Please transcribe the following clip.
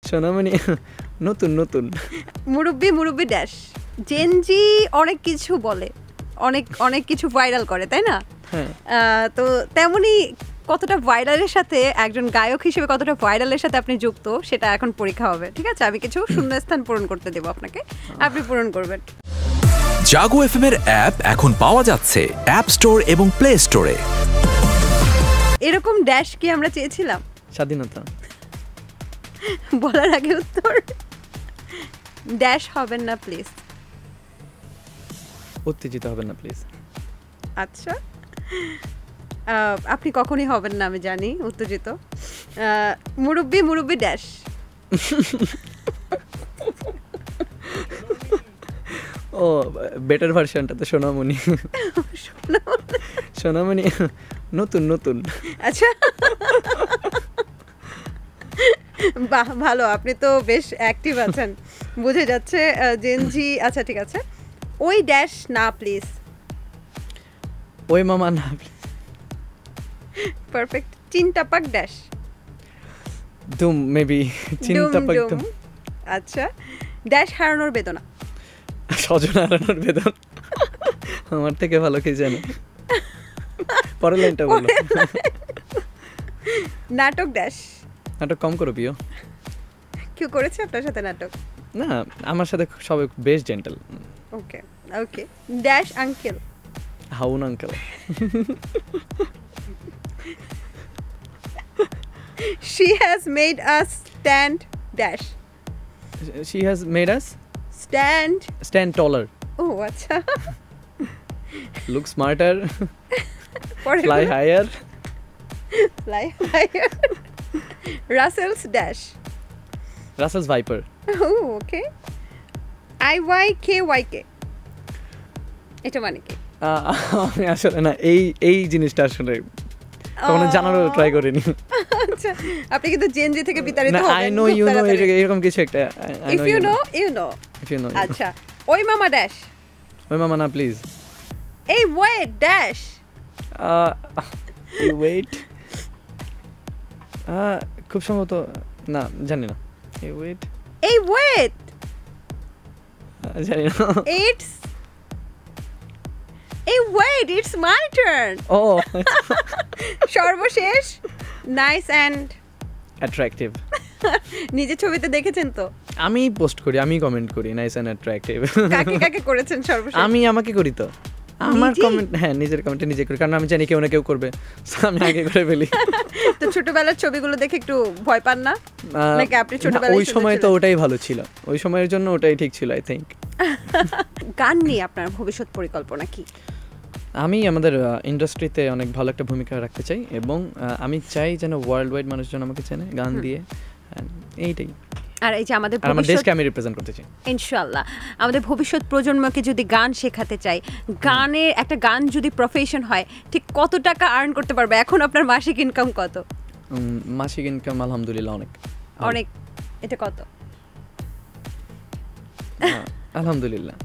সোনামণি নতুন নতুন মুরব্বি মুরব্বি ড্যাশ জেনজি অনেক কিছু বলে, অনেক অনেক কিছু ভাইরাল করে, তাই না? হ্যাঁ তো তেমনি কতটা ভাইরালের সাথে একজন গায়ক হিসেবে কতটা ভাইরালের সাথে আপনি যুক্ত সেটা এখন পরীক্ষা হবে, ঠিক আছে? আমি কিছু শূন্যস্থান পূরণ করতে দেবো আপনাকে, আপনি পূরণ করবেন। জাগো এফএম এর অ্যাপ এখন পাওয়া যাচ্ছে অ্যাপ স্টোর এবং প্লে স্টোরে। এরকম ড্যাশ কি আমরা চেয়েছিলাম? স্বাধীনতা। বলার আগে উত্তর ড্যাশ হবেন না প্লিজ। উত্তেজিত হবেন না প্লিজ। আচ্ছা, আপনি কখনই হবেন না, আমি জানি উত্তেজিত। মুরব্বি মুরব্বি ড্যাশ ও বেটার ভার্সনটা তো সোনামণি। সোনামণি নতুন নতুন। আচ্ছা বাহ, ভালো, আপনি তো বেশ অ্যাক্টিভ আছেন, বুঝে যাচ্ছে জেনজি। আচ্ছা ঠিক আছে, ওই ড্যাশ না প্লিজ। ওই মামা না। পারফেক্ট। চিনটাপাক ড্যাশ। দুম মেবি চিন্তাপাক দুম। আচ্ছা, ড্যাশ হারানোর বেদনা। স্বজন হারানোর বেদনা। আমার থেকে ভালো কে জানে। পরের লাইনটা বলো। নাটক ড্যাশ। নাটক কম করো প্রিয়। কেউ করেছে আপনার সাথে নাটক? না, আমার সাথে সবাই বেশ gentle. Okay okay. Dash uncle. হাউন uncle. She has made us stand dash. She has made us stand taller, oh আচ্ছা, look smarter, পরের fly গুলো? higher. Fly higher. Russell's dash. Russell's Viper. Oh okay. IYKYK এটা মানে কি? আমি আসলে না এই জিনিসটা আসলে কখনো জানারও ট্রাই করিনি। আচ্ছা, আপনি কিন্তু জেনজি থেকে বিতাড়িত না, হবেন। I know you know এরকম কিছু একটা। If you know you know. If you know. আচ্ছা, ওই মামা ড্যাশ। ওই মামা না প্লিজ। এই ওয়েট ড্যাশ। You wait. খুব সম্ভবত না, জানি না। এই ওয়েট। এই ওয়েট। জানি না। It's এই ওয়েট, ইটস মাই টার্ন। ও সর্বশেষ নাইস অ্যান্ড অ্যাট্রাকটিভ। নিজের ছবিতে দেখেছেন তো? আমি পোস্ট করি, আমি কমেন্ট করি নাইস অ্যান্ড অ্যাট্রাকটিভ। কাকে কাকে করেছেন সর্বশেষ? আমি আমাকে করি তো। আমার নিজেই? কমেন্ট, হ্যাঁ নিজের কমেন্টে নিজে করি, কারণ আমি জানি কেউ না কেউ করবে, So আমি আগে করে ফেলি। তো ছোটবেলার ছবিগুলো দেখে একটু ভয় পান না? নাকি আপনি ছোটবেলায় ওই সময় তো সুন্দর ওটাই ভালো ছিল, ওই সময়ের জন্য ওটাই ঠিক ছিল আই থিঙ্ক। গান নিয়ে আপনার ভবিষ্যৎ পরিকল্পনা কি? আমি আমাদের ইন্ডাস্ট্রিতে অনেক ভালো একটা ভূমিকা রাখতে চাই, এবং আমি চাই যেন ওয়ার্ল্ড ওয়াইড মানুষজন আমাকে চেনে গান দিয়ে, এইটাই। আর এই যে আমাদের আর আমার ভবিষ্যৎ, দেশকে আমি রিপ্রেজেন্ট করতে চাই ইনশাআল্লাহ আমাদের ভবিষ্যৎ প্রজন্মকে যদি গান শেখাতে চাই, গানের একটা গান যদি প্রফেশন হয়, ঠিক কত টাকা আর্ন করতে পারবে? এখন আপনার মাসিক ইনকাম কত? মাসিক ইনকাম আলহামদুলিল্লাহ অনেক অনেক। এটা কত? আলহামদুলিল্লাহ